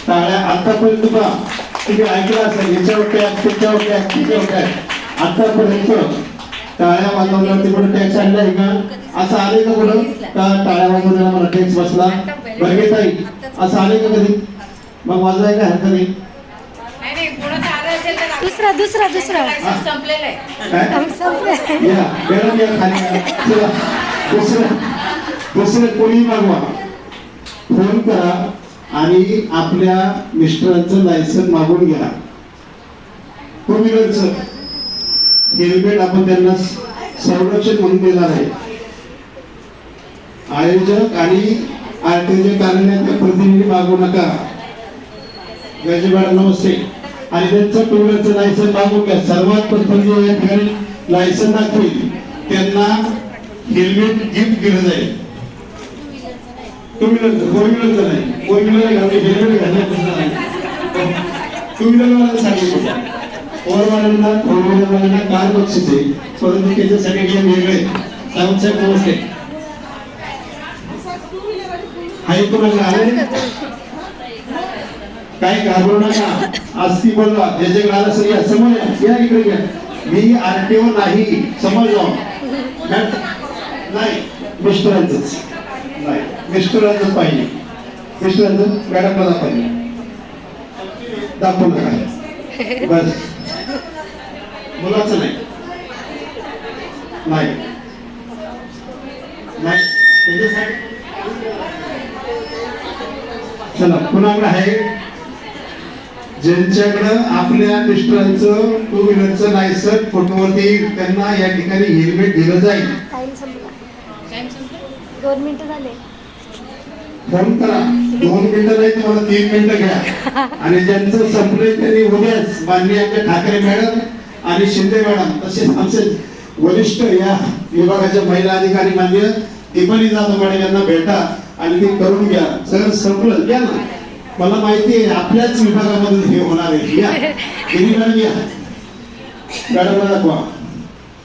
टाळ्या आतापर्यंत पहा तुम्ही ऐकलं असेल, याच्यावर टॅक्स त्याच्यावर टॅक्स त्याच्यावर टॅक्स, आतापर्यंत टाळ्या वाजवल्यावरती पण टॅक्स आणला आहे का? असं आले का कुठं का टाळ्या वाजवल्याला मला टॅक्स बसला? बरं ताई असं आले का कधी? मग वाजवाय काय हरकत नाही. दुसरा दुसरा दुसरा संपलेलं आहे. या मॅडम या खाली चला. दुसरं कोणी मागवा, फोन करा आणि आपल्या मिस्टरांचं लायसन मागून घ्या. टू व्हीलरचं हेल्मेट आपण त्यांना संरक्षण म्हणून देणार आहे. आयोजक आणि आरटीओच्या कार्यालयाच्या प्रतिनिधी मागू नका. गजबाड नमस्ते. आणि त्यांचं टू व्हीलरचं लायसन मागून घ्या. सर्वात प्रथम जे या ठिकाणी लायसन दाखवेल त्यांना हेल्मेट गिफ्ट केलं जाईल. टू व्हीलरचं, फोर व्हीलरचं नाही. फोर व्हीलर घालून हेल्मेट घालण्याचं टू व्हीलरवाला सांगितलं. फोरवाल्यांना फोर व्हीलरवाल्यांना कार बक्षीस आहे, परंतु त्याच्यासाठी नियम वेगळे. साहेब नमस्ते. हाय कोणाला आले काय घाबरू नका. आज ती बोलवा ज्याच्याकडे आला सर या समोर या इकडे घ्या. मी आरटीओ नाही समजलो नाही. मिस्टरांचंच नाही, मिस्टरांचंच पाहिजे. मिस्टरांचं मॅडमला पाहिजे दाखवू नका बस. मुलाचं नाही नाही नाही त्याच्यासाठी. चला कुणाकडे आहे ज्यांच्याकडं आपल्या मिस्टरांचं टू व्हीलरचं लायसन फोटोवरती त्यांना या ठिकाणी हेल्मेट दिलं जाईल. टाइम संपला. 2 मिनिटं झाले. फोन करा. 2 मिनिटं नाही तुम्हाला 3 मिनिटं घ्या. आणि ज्यांचं संपलंय त्यांनी उद्याच माननीय आमच्या ठाकरे मॅडम आणि शिंदे मॅडम तसेच आमचे वरिष्ठ या विभागाच्या महिला अधिकारी मान्य दीपाली जाधव मॅडम यांना भेटा आणि ते करून घ्या. सर संपलं घ्या ना. मला माहिती आहे आपल्याच विभागामध्ये हे होणार आहे. या मॅडम या मॅडमला दाखवा.